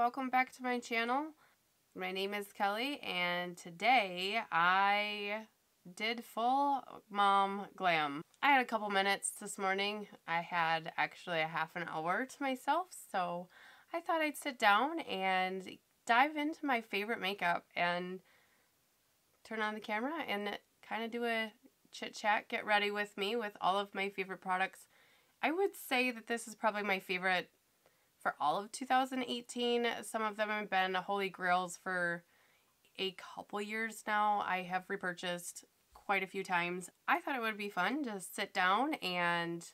welcome back to my channel. My name is Kelly, and today I did full mom glam. I had a couple minutes this morning. I had actually a half an hour to myself, so I thought I'd sit down and dive into my favorite makeup and turn on the camera and kind of do a chit chat, get ready with me with all of my favorite products. I would say that this is probably my favorite for all of 2018. Some of them have been holy grails for a couple years now. I have repurchased quite a few times. I thought it would be fun to sit down and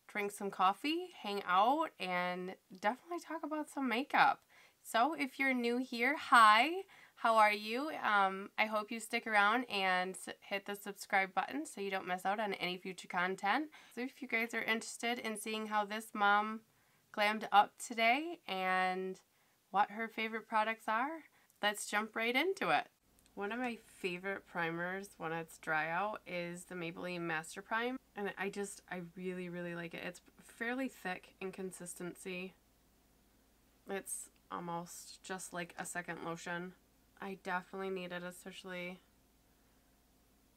drink some coffee, hang out, and definitely talk about some makeup. So if you're new here, hi, how are you? I hope you stick around and hit the subscribe button so you don't miss out on any future content. So if you guys are interested in seeing how this mom glammed up today and what her favorite products are, let's jump right into it. One of my favorite primers when it's dry out is the Maybelline Master Prime, and I really like it. It's fairly thick in consistency. It's almost just like a second lotion. I definitely need it, especially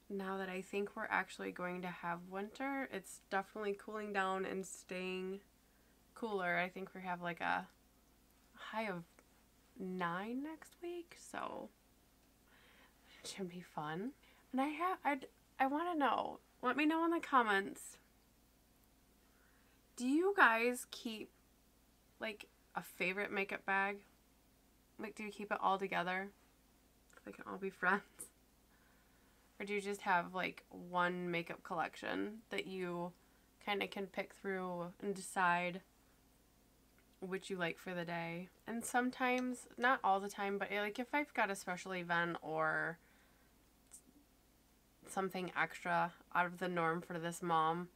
now that I think we're actually going to have winter. It's definitely cooling down and staying cooler. I think we have like a high of 9 next week, so it should be fun. And I want to know, let me know in the comments, do you guys keep like a favorite makeup bag? Like, do you keep it all together so they can all be friends? Or do you just have like one makeup collection that you kind of can pick through and decide which you like for the day? And sometimes, not all the time, but like if I've got a special event or something extra out of the norm for this mom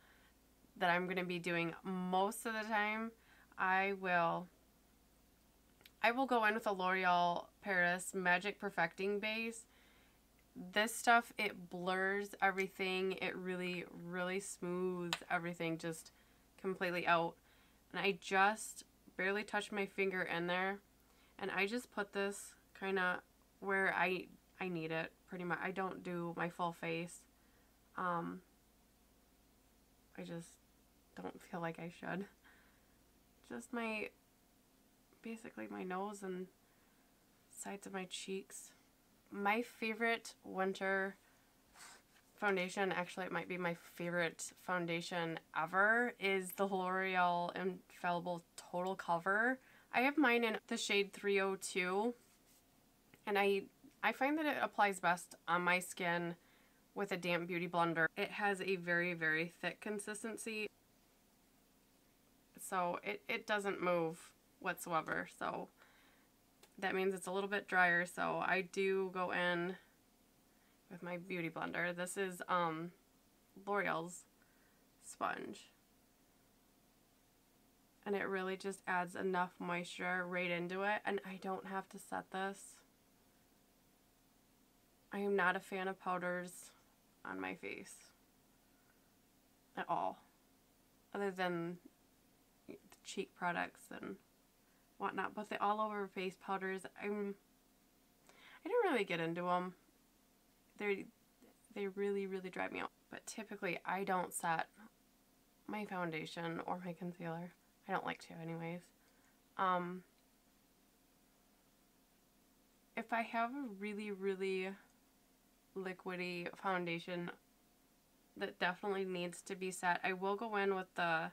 that I'm going to be doing most of the time, I will go in with a L'Oreal Paris Magic Perfecting base. This stuff, it blurs everything. It really smooths everything just completely out. And I just barely touch my finger in there, and I just put this kind of where I need it, pretty much. I don't do my full face. I just don't feel like I should. Just basically my nose and sides of my cheeks. My favorite winter foundation, actually it might be my favorite foundation ever, is the L'Oreal Infallible Total Cover. I have mine in the shade 302, and I find that it applies best on my skin with a damp beauty blender. It has a very thick consistency, so it doesn't move whatsoever, so that means it's a little bit drier. So I do go in with my beauty blender. This is L'Oreal's sponge, and it really just adds enough moisture right into it, and I don't have to set this. I am not a fan of powders on my face at all, other than the cheek products and whatnot, but the all over face powders, I don't really get into them. They really drive me out. But typically I don't set my foundation or my concealer. I don't like to anyways. If I have a really liquidy foundation that definitely needs to be set, I will go in with the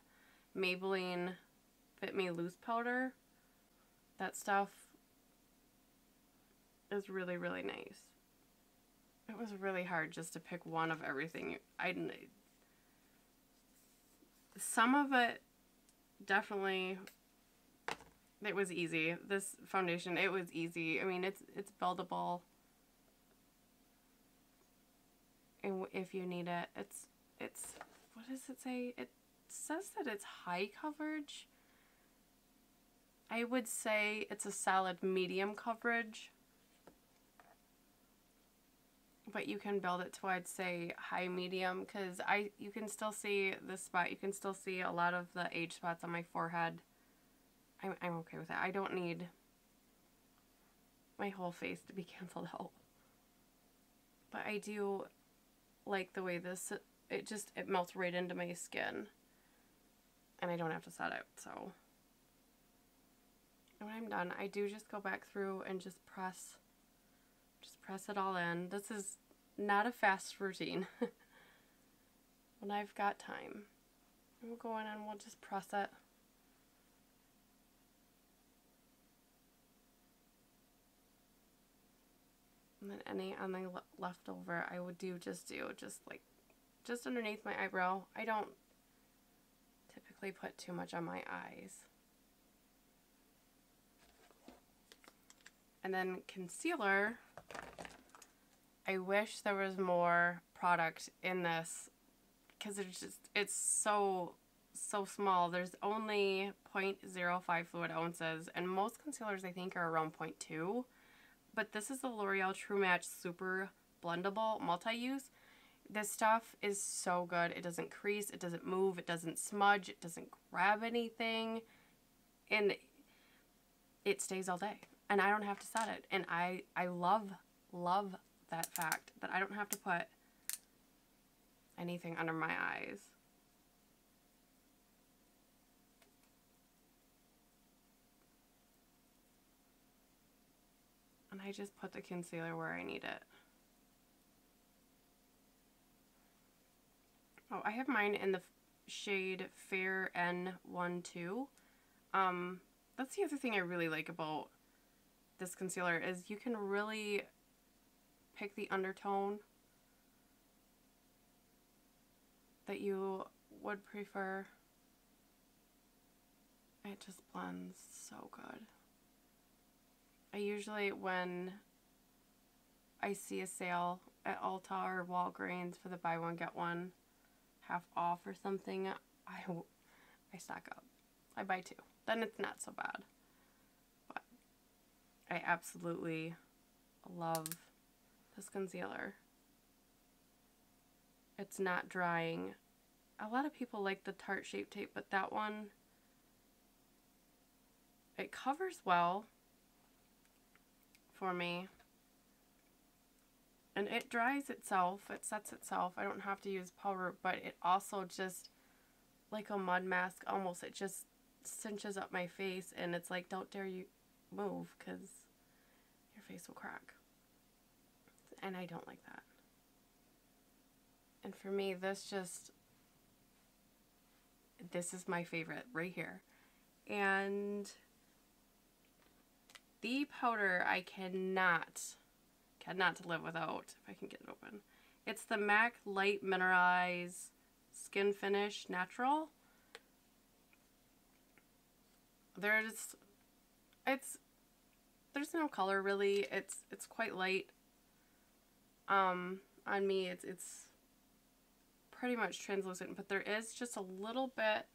Maybelline Fit Me Loose powder. That stuff is really nice. It was really hard just to pick one of everything. Some of it definitely, it was easy. This foundation, it was easy. I mean, it's buildable, and if you need it, it's what does it say? It says that it's high coverage. I would say it's a solid medium coverage, but you can build it to, I'd say, high medium, because you can still see this spot. You can still see a lot of the age spots on my forehead. I'm okay with that. I don't need my whole face to be canceled out. But I do like the way this, it melts right into my skin. And I don't have to set it, so. And when I'm done, I do just go back through and just press it all in. This is not a fast routine. When I've got time, we'll go in and we'll just press it. And then anything left over, I would just underneath my eyebrow. I don't typically put too much on my eyes. And then concealer, I wish there was more product in this because it's so small. There's only 0.05 fluid ounces, and most concealers I think are around 0.2. But this is the L'Oreal True Match Super-Blendable Multi-Use. This stuff is so good. It doesn't crease, it doesn't move, it doesn't smudge, it doesn't grab anything, and it stays all day. And I don't have to set it. And I love that fact that I don't have to put anything under my eyes. And I just put the concealer where I need it. Oh, I have mine in the shade Fair N12. That's the other thing I really like about this concealer is you can really pick the undertone that you would prefer. It just blends so good. I usually, when I see a sale at Ulta or Walgreens for the buy one get one half off or something, I stock up. I buy two. Then it's not so bad. But I absolutely love this concealer. It's not drying. A lot of people like the Tarte Shape Tape, but that one, it covers well for me. And it dries itself. It sets itself. I don't have to use powder, but it also just, like a mud mask almost, it just cinches up my face, and it's like, don't dare you move because your face will crack. And I don't like that. And for me, this is my favorite right here. And the powder I cannot live without, if I can get it open. It's the MAC Light Mineralize Skinfinish Natural. There's no color really. It's quite light. On me it's pretty much translucent, but there is just a little bit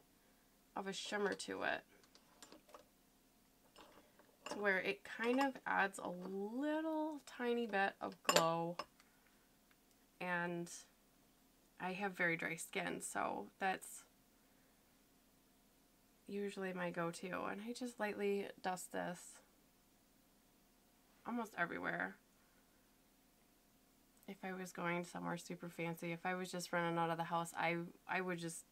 of a shimmer to it, where it kind of adds a little tiny bit of glow. And I have very dry skin, so that's usually my go-to. And I just lightly dust this almost everywhere. If I was going somewhere super fancy, if I was just running out of the house, I would just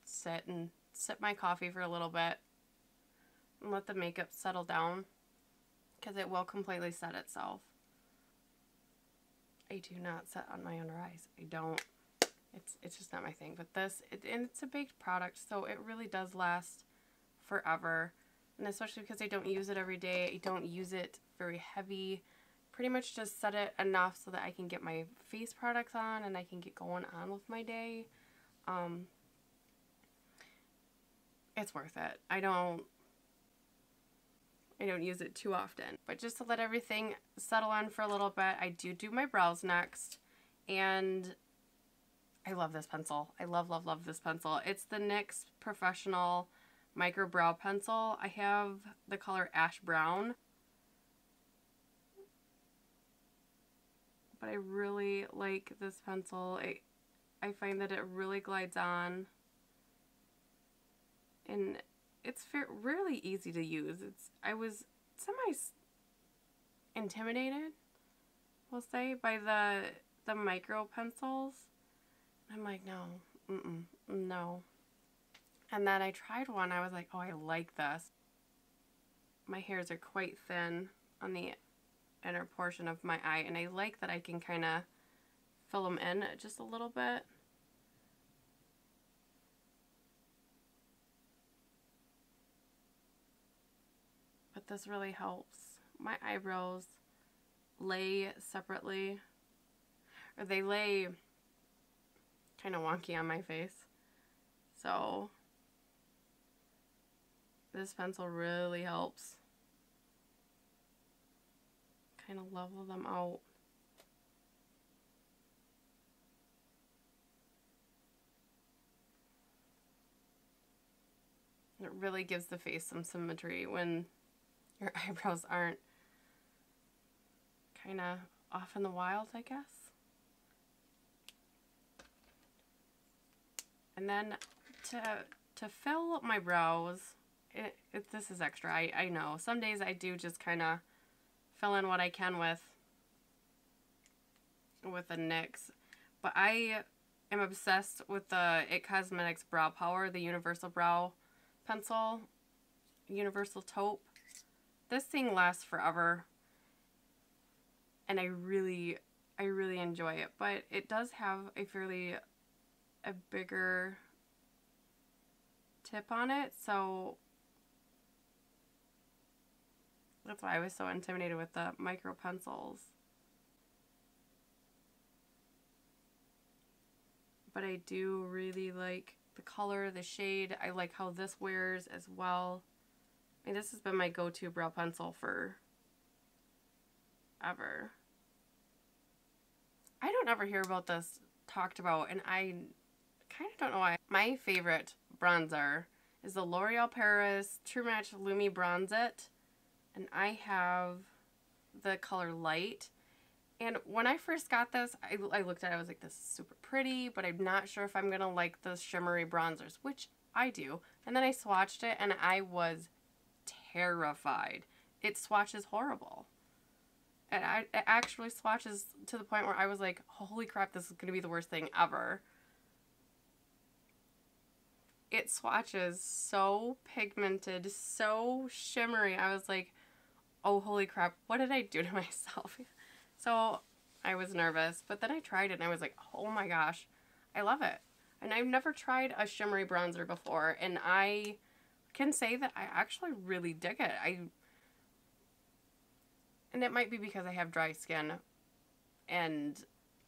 sit and sip my coffee for a little bit and let the makeup settle down, because it will completely set itself. I do not set on my under eyes. I don't. It's just not my thing. But this, and it's a baked product, so it really does last forever. And especially because I don't use it every day. I don't use it very heavy. Pretty much just set it enough so that I can get my face products on and I can get going on with my day. It's worth it. I don't use it too often. But just to let everything settle on for a little bit, I do my brows next. And I love this pencil. I love this pencil. It's the NYX Professional-Micro Brow Pencil. I have the color Ash Brown. But I really like this pencil. I find that it really glides on. And it's really easy to use. I was intimidated, we'll say, by the micro pencils. I'm like, no, no. And then I tried one. I was like, oh, I like this. My hairs are quite thin on the inner portion of my eye, and I like that I can kind of fill them in just a little bit. But this really helps. My eyebrows lay separately, or they lay kind of wonky on my face. So this pencil really helps kind of level them out. It really gives the face some symmetry when your eyebrows aren't kind of off in the wild, I guess. And then to fill my brows, this is extra. I know. Some days I do just kind of fill in what I can with a NYX. But I am obsessed with the IT Cosmetics Brow Power, the Universal Brow Pencil, Universal Taupe. This thing lasts forever, and I really enjoy it. But it does have a bigger tip on it, so that's why I was so intimidated with the micro pencils. But I do really like the color, the shade. I like how this wears as well. I mean, this has been my go-to brow pencil for ever. I don't ever hear about this talked about, and I kind of don't know why. My favorite bronzer is the L'Oreal Paris True Match Lumi Bronze It, and I have the color Light. And when I first got this, I looked at it, I was like, this is super pretty, but I'm not sure if I'm going to like the shimmery bronzers, which I do. And then I swatched it, and I was terrified. It swatches horrible. And it actually swatches to the point where I was like, holy crap, this is going to be the worst thing ever. It swatches so pigmented, so shimmery. I was like, oh, holy crap, what did I do to myself? So I was nervous, but then I tried it and I was like, oh my gosh, I love it. And I've never tried a shimmery bronzer before, and I can say that I actually really dig it. And it might be because I have dry skin and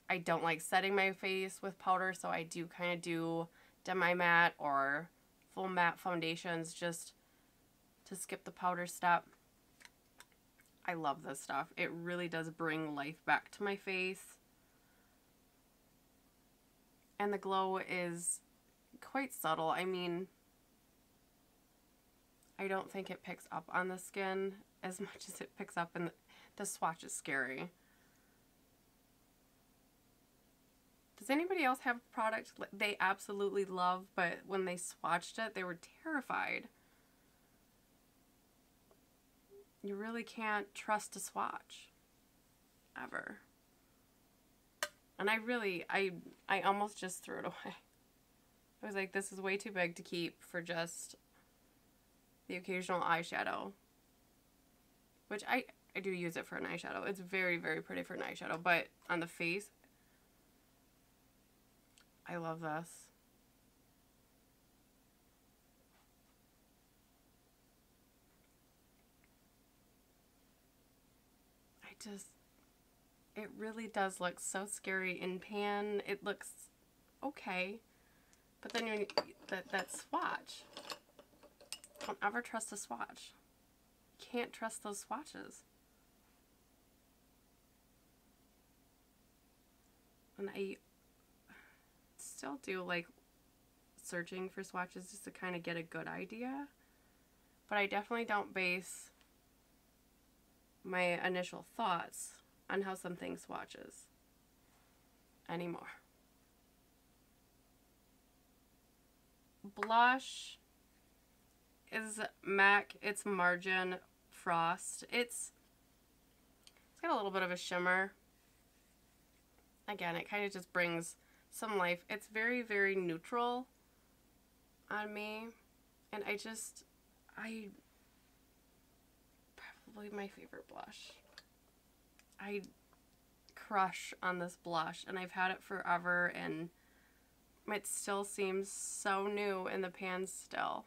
I don't like setting my face with powder, so I do kind of do demi-matte or full matte foundations just to skip the powder step. I love this stuff. It really does bring life back to my face. And the glow is quite subtle. I mean, I don't think it picks up on the skin as much as it picks up in the swatch is scary. Does anybody else have a product they absolutely love, but when they swatched it, they were terrified? You really can't trust a swatch. Ever. And I almost just threw it away. I was like, this is way too big to keep for just the occasional eyeshadow. Which I do use it for an eyeshadow. It's very, very pretty for an eyeshadow. But on the face, I love this. It really does look so scary in pan. It looks okay. But then when that swatch, don't ever trust a swatch. You can't trust those swatches. And I still do like searching for swatches just to kind of get a good idea. But I definitely don't base my initial thoughts on how something swatches anymore. Blush is MAC. It's Margin Frost. It's It's got a little bit of a shimmer. Again, it kind of just brings some life. It's very, very neutral on me. And probably my favorite blush. I crush on this blush, and I've had it forever, and it still seems so new in the pan still.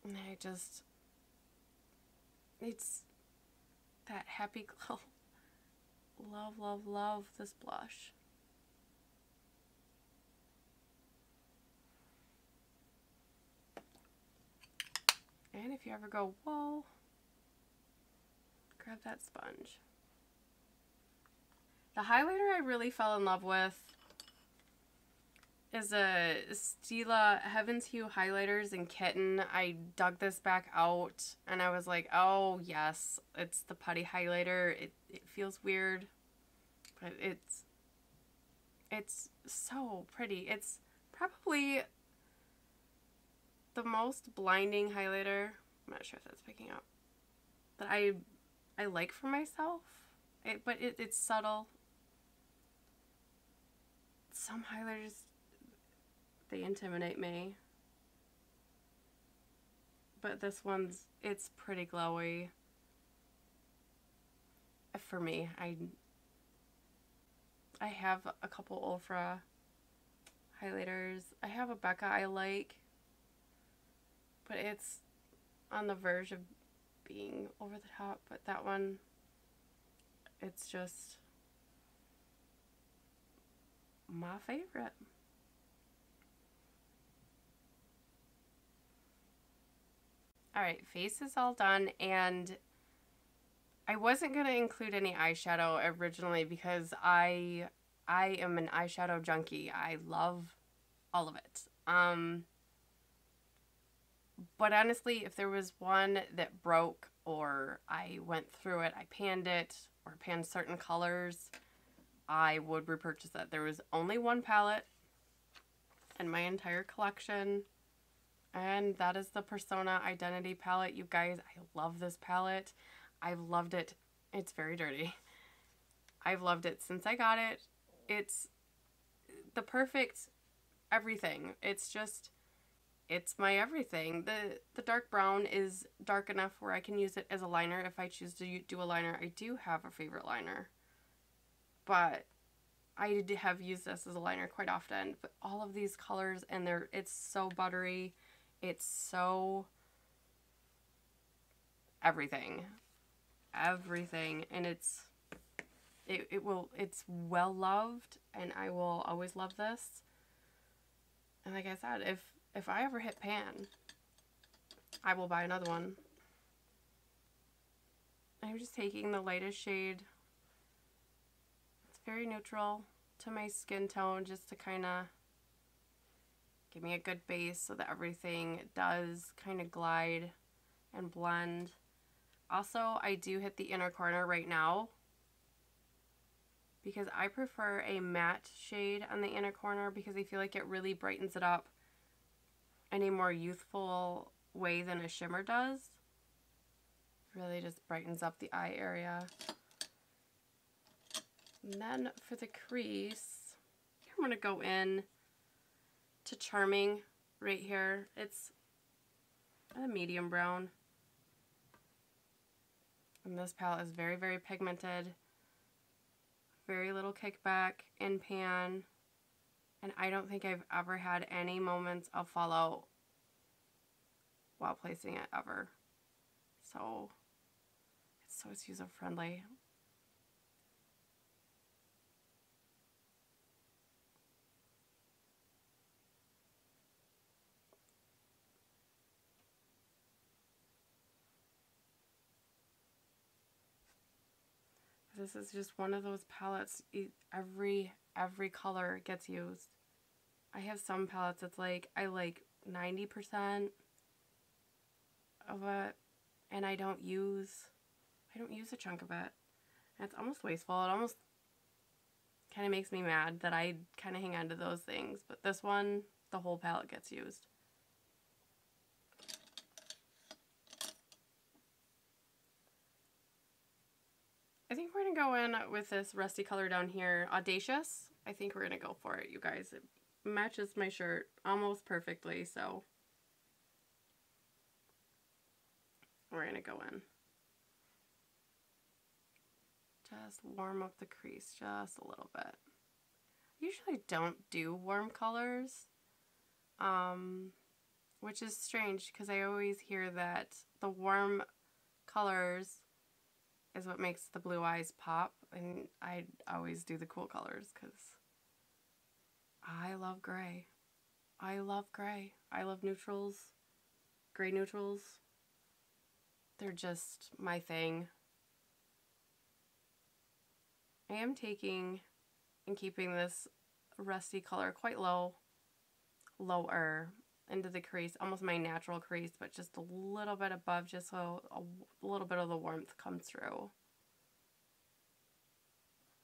And it's that happy glow. Love, love, love this blush. And if you ever go, whoa, grab that sponge. The highlighter I really fell in love with is a Stila Heaven's Hue highlighters in Kitten. I dug this back out and I was like, oh yes, it's the putty highlighter. It feels weird, but it's so pretty. It's probably the most blinding highlighter, I'm not sure if that's picking up, that I like for myself. But it's subtle. Some highlighters, they intimidate me. But this one's, it's pretty glowy. For me, I have a couple Ulfra highlighters. I have a Becca I like, but it's on the verge of being over the top. But that one, it's just my favorite. Alright, face is all done, and I wasn't going to include any eyeshadow originally because I am an eyeshadow junkie. I love all of it. But honestly, if there was one that broke or I went through it, I panned it, or panned certain colors, I would repurchase it. There was only one palette in my entire collection, and that is the Persona Identity palette. You guys, I love this palette. I've loved it. It's very dirty. I've loved it since I got it. It's the perfect everything. It's my everything. The dark brown is dark enough where I can use it as a liner if I choose to do a liner. I do have a favorite liner, but I have used this as a liner quite often. But all of these colors, and it's so buttery. It's so everything. And it's well loved, and I will always love this. And like I said, if I ever hit pan, I will buy another one. I'm just taking the lightest shade. It's very neutral to my skin tone, just to kind of give me a good base so that everything does kind of glide and blend. Also, I do hit the inner corner right now because I prefer a matte shade on the inner corner because I feel like it really brightens it up in a more youthful way than a shimmer does. Really just brightens up the eye area. And then for the crease, I'm going to go in to Charming right here. It's a medium brown. And this palette is very, very pigmented. Very little kickback in pan. And I don't think I've ever had any moments of fallout while placing it ever. So it's user friendly. This is just one of those palettes, every color gets used. I have some palettes that's like, I like 90% of it, and I don't use a chunk of it. And it's almost wasteful. It almost kind of makes me mad that I kind of hang on to those things. But this one, the whole palette gets used. I think we're going to go in with this rusty color down here, Audacious. I think we're going to go for it, you guys. It matches my shirt almost perfectly, so we're going to go in. Just warm up the crease just a little bit. I usually don't do warm colors, which is strange because I always hear that the warm colors is what makes the blue eyes pop, and I always do the cool colors because I love gray. I love gray. I love neutrals, gray neutrals. They're just my thing. I am taking and keeping this rusty color quite lower into the crease, almost my natural crease, but just a little bit above, just so a little bit of the warmth comes through.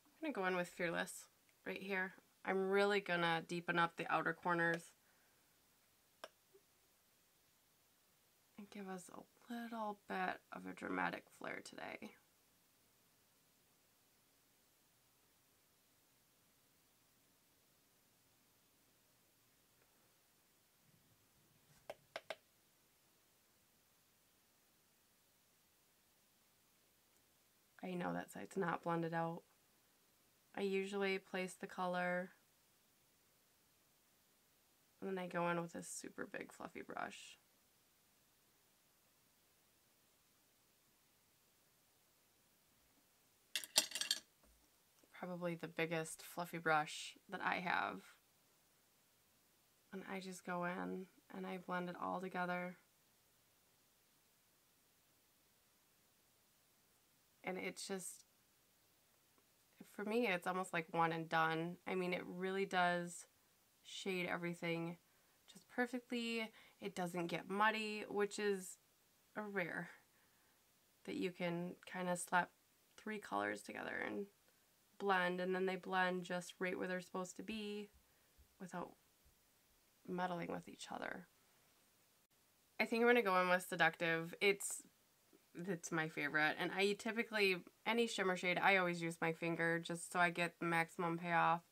I'm going to go in with Fearless right here. I'm really going to deepen up the outer corners and give us a little bit of a dramatic flare today. I know that side's not blended out. I usually place the color and then I go in with this super big fluffy brush. Probably the biggest fluffy brush that I have. And I just go in and I blend it all together. And it's just, for me, it's almost like one and done. I mean, it really does shade everything just perfectly. It doesn't get muddy, which is a rare that you can kind of slap 3 colors together and blend, and then they blend just right where they're supposed to be without meddling with each other. I think I'm going to go in with Seductive. It's my favorite, and I typically, any shimmer shade, I always use my finger just so I get the maximum payoff.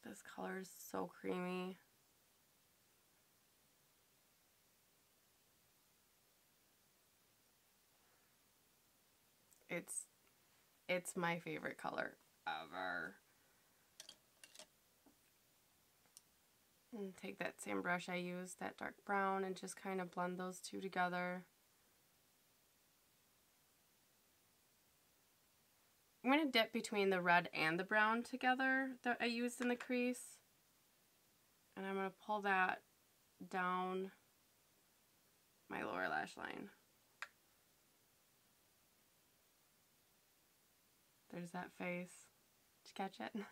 This color is so creamy. It's my favorite color ever. And take that same brush I used, that dark brown, and just kind of blend those two together. I'm going to dip between the red and the brown together that I used in the crease. And I'm going to pull that down my lower lash line. There's that face. Did you catch it?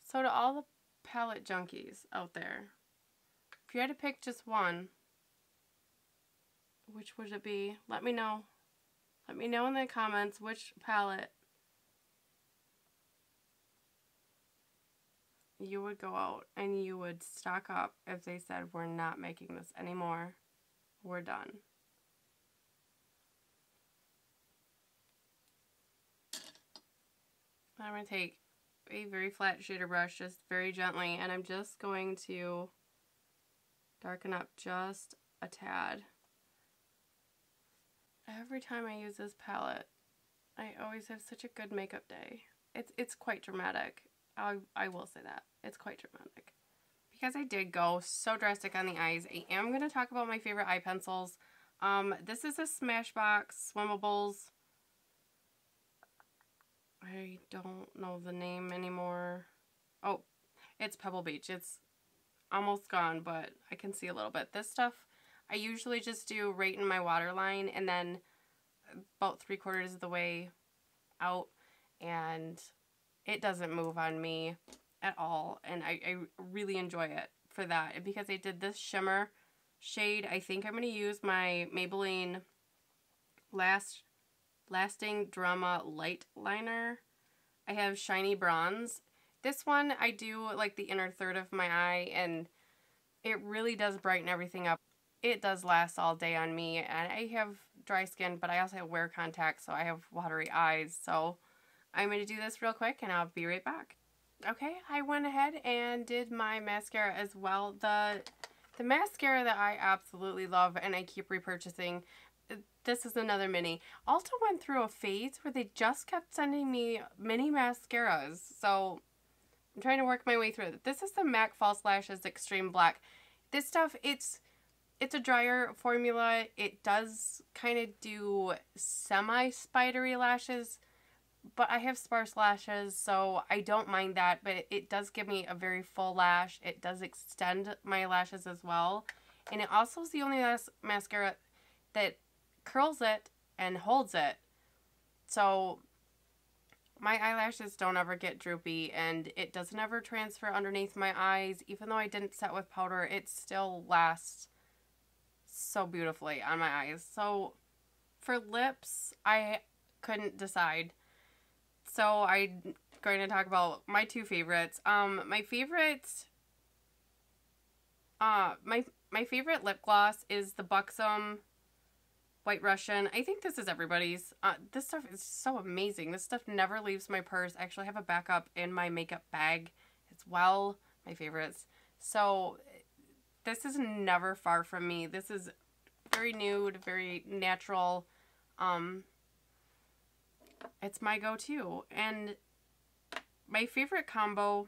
So to all the palette junkies out there, if you had to pick just one, which would it be? Let me know. Let me know in the comments which palette you would go out and you would stock up if they said, we're not making this anymore, we're done. I'm going to take a very flat shader brush, just very gently, and I'm just going to darken up just a tad. Every time I use this palette, I always have such a good makeup day. It's quite dramatic. I will say that. It's quite dramatic. Because I did go so drastic on the eyes, I am going to talk about my favorite eye pencils. This is a Smashbox Swimmables. I don't know the name anymore. Oh, it's Pebble Beige. It's almost gone, but I can see a little bit. This stuff I usually just do right in my waterline and then about 3/4 of the way out, and it doesn't move on me. at all, and I really enjoy it for that. And because I did this shimmer shade, I think I'm going to use my Maybelline LastingDrama Light Liner. I have Shiny Bronze. This one, I do like the inner third of my eye, and it really does brighten everything up. It does last all day on me, and I have dry skin, but I also wear contacts, so I have watery eyes. So I'm going to do this real quick, and I'll be right back. Okay, I went ahead and did my mascara as well. The mascara that I absolutely love and I keep repurchasing, this is another mini. Ulta went through a phase where they just kept sending me mini mascaras, so I'm trying to work my way through it. This is the MAC False Lashes Extreme Black. This stuff, it's a drier formula. It does kind of do semi-spidery lashes, but I have sparse lashes, so I don't mind that, but it does give me a very full lash. It does extend my lashes as well, and it also is the only mascara that curls it and holds it, so my eyelashes don't ever get droopy, and it doesn't ever transfer underneath my eyes. Even though I didn't set with powder, it still lasts so beautifully on my eyes. So for lips, I couldn't decide. So I'm going to talk about my two favorites. My favorite lip gloss is the Buxom White Russian. I think this is everybody's. This stuff is so amazing. This stuff never leaves my purse. I actually have a backup in my makeup bag as well. My favorites. So this is never far from me. This is very nude, very natural. It's my go-to. And my favorite combo,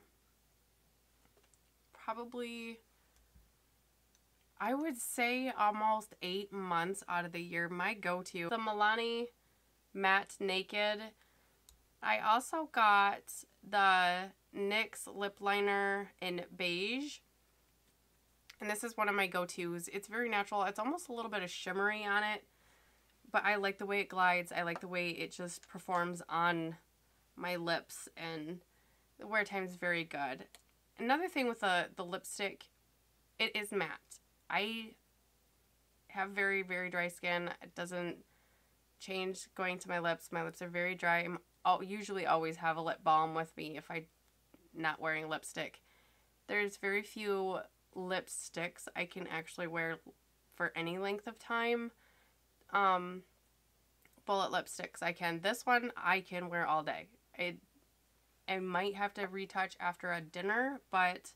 probably, I would say almost 8 months out of the year, my go-to. The Milani Matte Naked. I also got the NYX lip liner in beige. And this is one of my go-tos. It's very natural. It's almost a little bit of shimmery on it, but I like the way it glides. I like the way it just performs on my lips, and the wear time is very good. Another thing with the lipstick, it is matte. I have very, very dry skin. It doesn't change going to my lips. My lips are very dry. I'll usually always have a lip balm with me if I'm not wearing lipstick. There's very few lipsticks I can actually wear for any length of time. Bullet lipsticks I can. This one I can wear all day. I might have to retouch after a dinner, but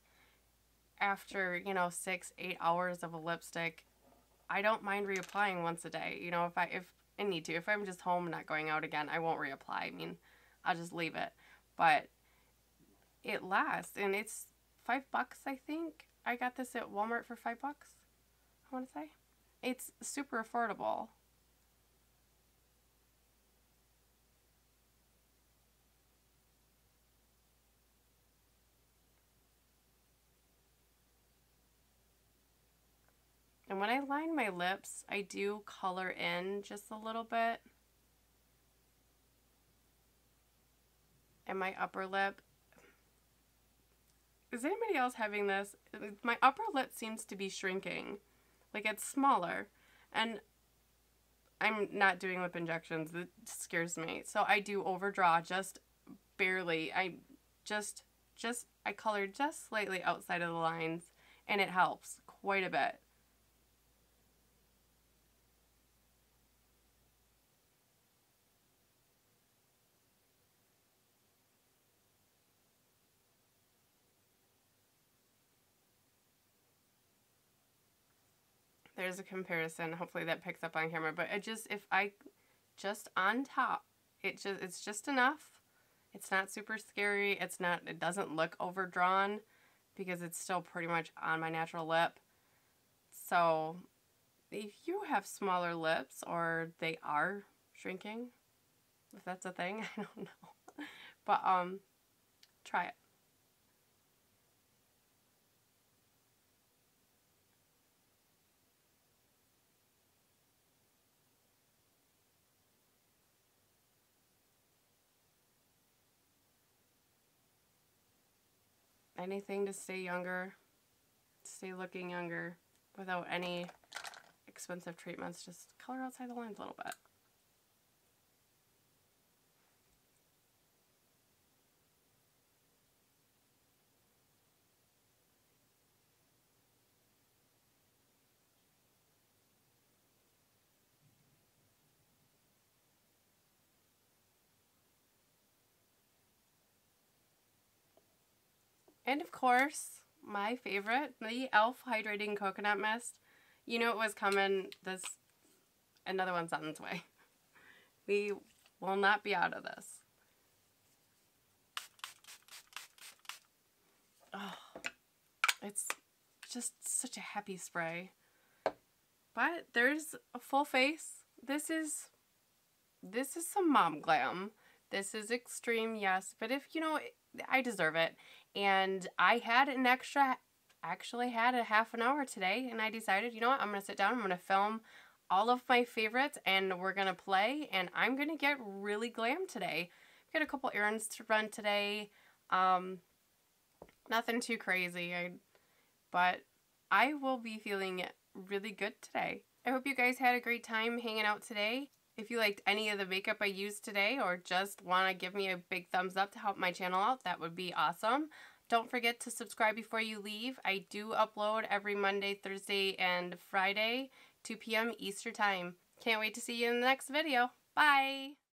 after, 6-8 hours of a lipstick, I don't mind reapplying once a day. If I need to. If I'm just home, not going out again, I won't reapply. I mean, I'll just leave it. But it lasts, and it's $5, I think. I got this at Walmart for $5, I want to say. It's super affordable. And when I line my lips, I do color in just a little bit. And my upper lip. Is anybody else having this? My upper lip seems to be shrinking. Like, it's smaller. And I'm not doing lip injections. It scares me. So I do overdraw just barely. I color just slightly outside of the lines, and it helps quite a bit. There's a comparison. Hopefully that picks up on camera. But just on top, it's just enough. It's not super scary. It doesn't look overdrawn because it's still pretty much on my natural lip. So if you have smaller lips or they are shrinking, if that's a thing, I don't know. But try it. anything to stay younger, stay looking younger without any expensive treatments. Just color outside the lines a little bit. And of course, my favorite, the e.l.f. Hydrating Coconut Mist. You know it was coming. Another one's on its way. We will not be out of this. Oh, it's just such a happy spray. But there's a full face. This is some mom glam. This is extreme, yes, but if, you know, I deserve it. And I had actually had a half an hour today, and I decided, you know what, I'm going to sit down, I'm going to film all of my favorites, and we're going to play, and I'm going to get really glam today. I've got a couple errands to run today. Nothing too crazy, but I will be feeling really good today. I hope you guys had a great time hanging out today. If you liked any of the makeup I used today or just want to give me a big thumbs up to help my channel out, that would be awesome. Don't forget to subscribe before you leave. I do upload every Monday, Thursday, and Friday, 2 p.m. Eastern Time. Can't wait to see you in the next video. Bye!